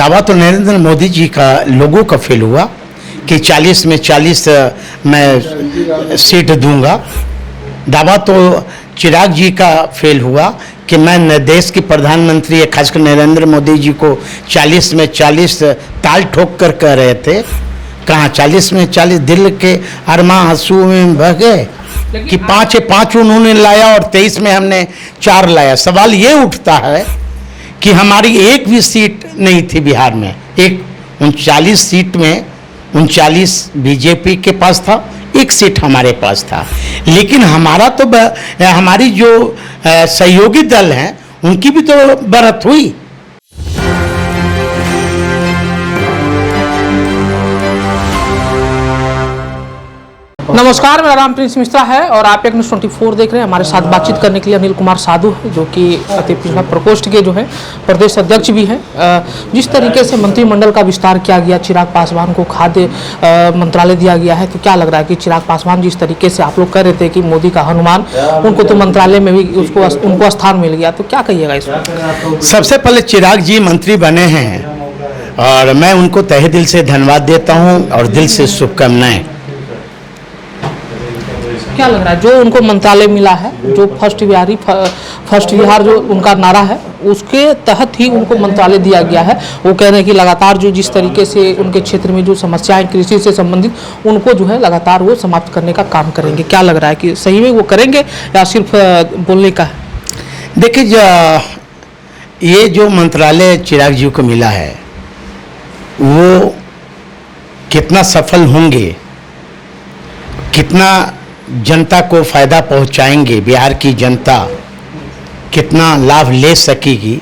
दावा तो नरेंद्र मोदी जी का लोगों का फेल हुआ कि 40 में 40 मैं सीट दूंगा। दावा तो चिराग जी का फेल हुआ कि मैं देश के प्रधानमंत्री खासकर नरेंद्र मोदी जी को 40 में 40 ताल ठोक कर कह रहे थे। कहाँ 40 में 40 दिल के अरमां आंसू में बह गए कि 5 उन्होंने लाया और 23 में हमने 4 लाया। सवाल ये उठता है कि हमारी एक भी सीट नहीं थी बिहार में। 39 सीट में 39 बीजेपी के पास था, 1 सीट हमारे पास था। लेकिन हमारा तो हमारी जो सहयोगी दल हैं उनकी भी तो बढ़त हुई। नमस्कार, मेरा नाम प्रिंस मिश्रा है और आप एक न्यूज़ 24 देख रहे हैं। हमारे साथ बातचीत करने के लिए अनिल कुमार साधु है, जो कि अति पिछड़ा प्रकोष्ठ के जो है प्रदेश अध्यक्ष भी हैं। जिस तरीके से मंत्रिमंडल का विस्तार किया गया, चिराग पासवान को खाद्य मंत्रालय दिया गया है, तो क्या लग रहा है कि चिराग पासवान जिस तरीके से आप लोग कह रहे थे कि मोदी का हनुमान, उनको तो मंत्रालय में भी उनको स्थान मिल गया, तो क्या कहिएगा इसमें? सबसे पहले चिराग जी मंत्री बने हैं और मैं उनको तहे दिल से धन्यवाद देता हूँ और दिल से शुभकामनाएं। क्या लग रहा है जो उनको मंत्रालय मिला है, जो फर्स्ट बिहार जो उनका नारा है, उसके तहत ही उनको मंत्रालय दिया गया है। वो कह रहे हैं कि लगातार जो जिस तरीके से उनके क्षेत्र में जो समस्याएं कृषि से संबंधित, उनको जो है लगातार वो समाप्त करने का काम करेंगे। क्या लग रहा है कि सही में वो करेंगे या सिर्फ बोलने का है? देखिए, ये जो मंत्रालय चिराग जी को मिला है वो कितना सफल होंगे, कितना जनता को फायदा पहुंचाएंगे, बिहार की जनता कितना लाभ ले सकेगी,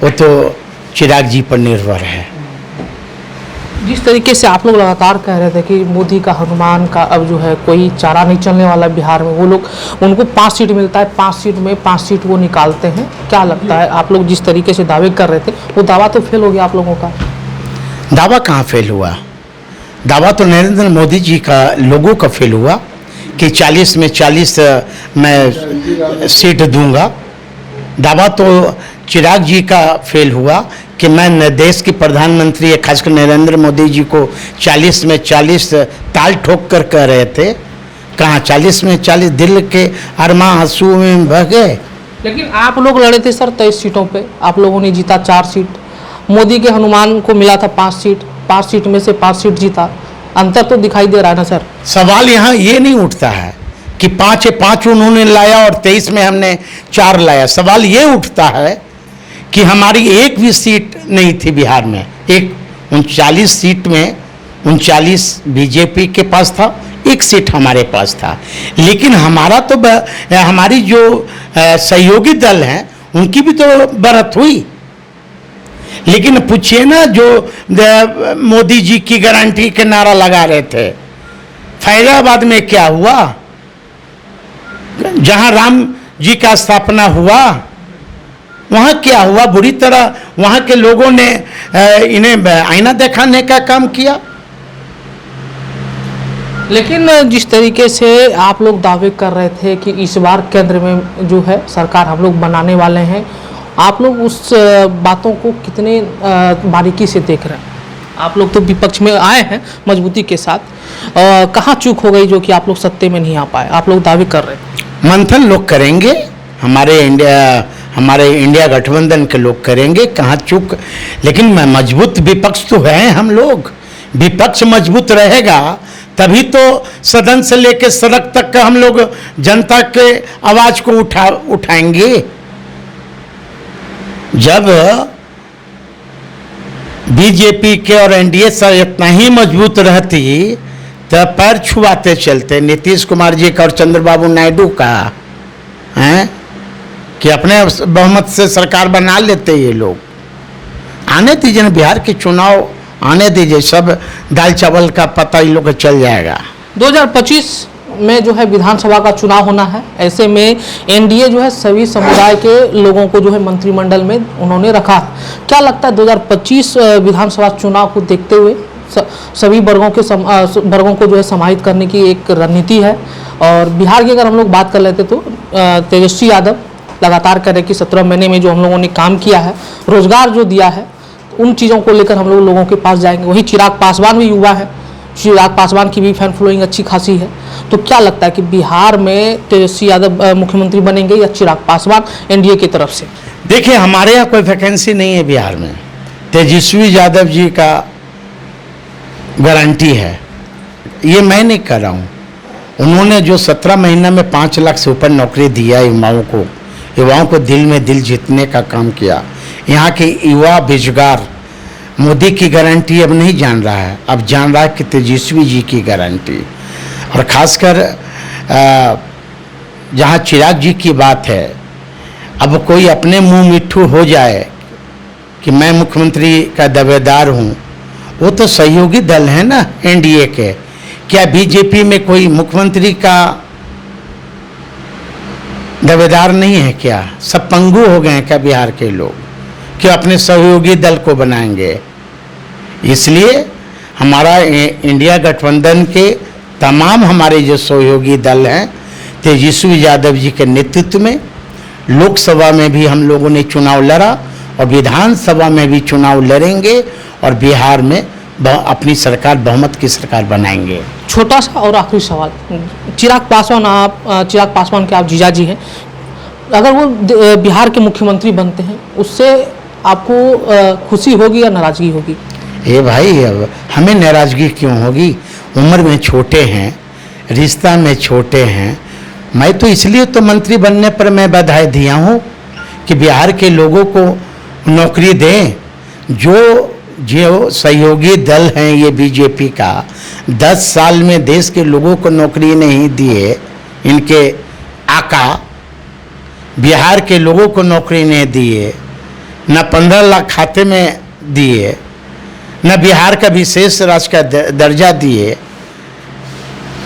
वो तो चिराग जी पर निर्भर है। जिस तरीके से आप लोग लगातार कह रहे थे कि मोदी का हनुमान का अब जो है कोई चारा नहीं चलने वाला बिहार में, वो लोग उनको 5 सीट मिलता है, 5 सीट में 5 सीट वो निकालते हैं। क्या लगता है आप लोग जिस तरीके से दावे कर रहे थे, वो दावा तो फेल हो गया आप लोगों का? दावा कहाँ फेल हुआ? दावा तो नरेंद्र मोदी जी का लोगों का फेल हुआ कि 40 में 40 मैं सीट दूंगा। दावा तो चिराग जी का फेल हुआ कि मैं देश के प्रधानमंत्री खासकर नरेंद्र मोदी जी को 40 में 40 ताल ठोक कर कह रहे थे। कहाँ 40 में 40 दिल के अरमां आंसू में बह गए। लेकिन आप लोग लड़े थे सर 23 सीटों पे, आप लोगों ने जीता 4 सीट। मोदी के हनुमान को मिला था 5 सीट, 5 सीट में से 5 सीट जीता। अंतर तो दिखाई दे रहा है ना सर? सवाल यहाँ ये नहीं उठता है कि 5 उन्होंने लाया और 23 में हमने 4 लाया। सवाल ये उठता है कि हमारी एक भी सीट नहीं थी बिहार में। 39 सीट में 39 बीजेपी के पास था, 1 सीट हमारे पास था। लेकिन हमारा तो हमारी जो सहयोगी दल हैं उनकी भी तो बढ़त हुई। लेकिन पूछिए ना, जो मोदी जी की गारंटी के नारा लगा रहे थे, फैजाबाद में क्या हुआ? जहां राम जी का स्थापना हुआ वहां क्या हुआ? बुरी तरह वहां के लोगों ने इन्हें आईना दिखाने का काम किया। लेकिन जिस तरीके से आप लोग दावे कर रहे थे कि इस बार केंद्र में जो है सरकार हम लोग बनाने वाले हैं, आप लोग उस बातों को कितने बारीकी से देख रहे हैं? आप लोग तो विपक्ष में आए हैं मजबूती के साथ, कहाँ चूक हो गई जो कि आप लोग सत्ते में नहीं आ पाए? आप लोग दावे कर रहे हैं। मंथन लोग करेंगे, हमारे इंडिया गठबंधन के लोग करेंगे, कहाँ चूक। लेकिन मजबूत विपक्ष तो हैं हम लोग। विपक्ष मजबूत रहेगा तभी तो सदन से लेकर सड़क तक का हम लोग जनता के आवाज को उठाएंगे। जब बीजेपी के और एनडीए से इतना ही मजबूत रहती तो पैर छुआते चलते नीतीश कुमार जी का और चंद्रबाबू नायडू का, हैं कि अपने बहुमत से सरकार बना लेते। ये लोग आने दीजिए ना, बिहार के चुनाव आने दीजिए, सब दाल चावल का पता इन लोग को चल जाएगा। 2025 में जो है विधानसभा का चुनाव होना है। ऐसे में एनडीए जो है सभी समुदाय के लोगों को जो है मंत्रिमंडल में उन्होंने रखा है। क्या लगता है 2025 विधानसभा चुनाव को देखते हुए सभी वर्गों को जो है समाहित करने की एक रणनीति है? और बिहार की अगर हम लोग बात कर लेते तो तेजस्वी यादव लगातार कह रहे कि 17 महीने में जो हम लोगों ने काम किया है, रोजगार जो दिया है, उन चीज़ों को लेकर हम लोगों के पास जाएंगे। वहीं चिराग पासवान भी युवा है, चिराग पासवान की भी फैन फॉलोइंग अच्छी खासी है। तो क्या लगता है कि बिहार में तेजस्वी यादव मुख्यमंत्री बनेंगे या चिराग पासवान एनडीए की तरफ से? देखिए, हमारे यहाँ कोई वैकेंसी नहीं है बिहार में। तेजस्वी यादव जी का गारंटी है, ये मैं नहीं कर रहा हूँ। उन्होंने जो 17 महीना में 5 लाख से ऊपर नौकरी दिया युवाओं को दिल में दिल जीतने का काम किया। यहाँ के युवा बेरोजगार मोदी की गारंटी अब नहीं जान रहा है, अब जान रहा है कि तेजस्वी जी की गारंटी। और ख़ासकर जहाँ चिराग जी की बात है, अब कोई अपने मुंह मिट्ठू हो जाए कि मैं मुख्यमंत्री का दावेदार हूँ, वो तो सहयोगी दल है ना एनडीए के। क्या बीजेपी में कोई मुख्यमंत्री का दावेदार नहीं है क्या? सब पंगु हो गए हैं क्या बिहार के लोग कि अपने सहयोगी दल को बनाएंगे? इसलिए हमारा इंडिया गठबंधन के तमाम हमारे जो सहयोगी दल हैं, तेजस्वी यादव जी के नेतृत्व में लोकसभा में भी हम लोगों ने चुनाव लड़ा और विधानसभा में भी चुनाव लड़ेंगे और बिहार में अपनी सरकार, बहुमत की सरकार बनाएंगे। छोटा सा और आखिरी सवाल, चिराग पासवान के आप जीजाजी हैं, अगर वो बिहार के मुख्यमंत्री बनते हैं उससे आपको खुशी होगी या नाराजगी होगी? ए भाई, अब हमें नाराजगी क्यों होगी? उम्र में छोटे हैं, रिश्ता में छोटे हैं। मैं तो इसलिए तो मंत्री बनने पर मैं बधाई दिया हूँ कि बिहार के लोगों को नौकरी दें। जो सहयोगी दल हैं ये बीजेपी का, 10 साल में देश के लोगों को नौकरी नहीं दिए, इनके आका बिहार के लोगों को नौकरी नहीं दिए, न 15 लाख खाते में दिए, न बिहार का विशेष राज्य का दर्जा दिए,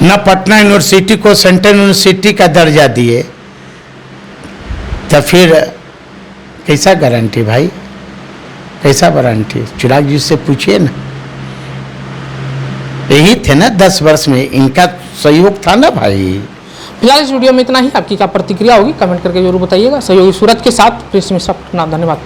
न पटना यूनिवर्सिटी को सेंट्रल यूनिवर्सिटी का दर्जा दिए, तो फिर कैसा गारंटी भाई, कैसा गारंटी? चिराग जी से पूछिए ना, यही थे ना 10 वर्ष में, इनका सहयोग था ना भाई। फिलहाल इस वीडियो में इतना ही। आपकी क्या प्रतिक्रिया होगी कमेंट करके जरूर बताइएगा। सहयोगी सूरज के साथ प्रिंस मिश्रा पटना, धन्यवाद।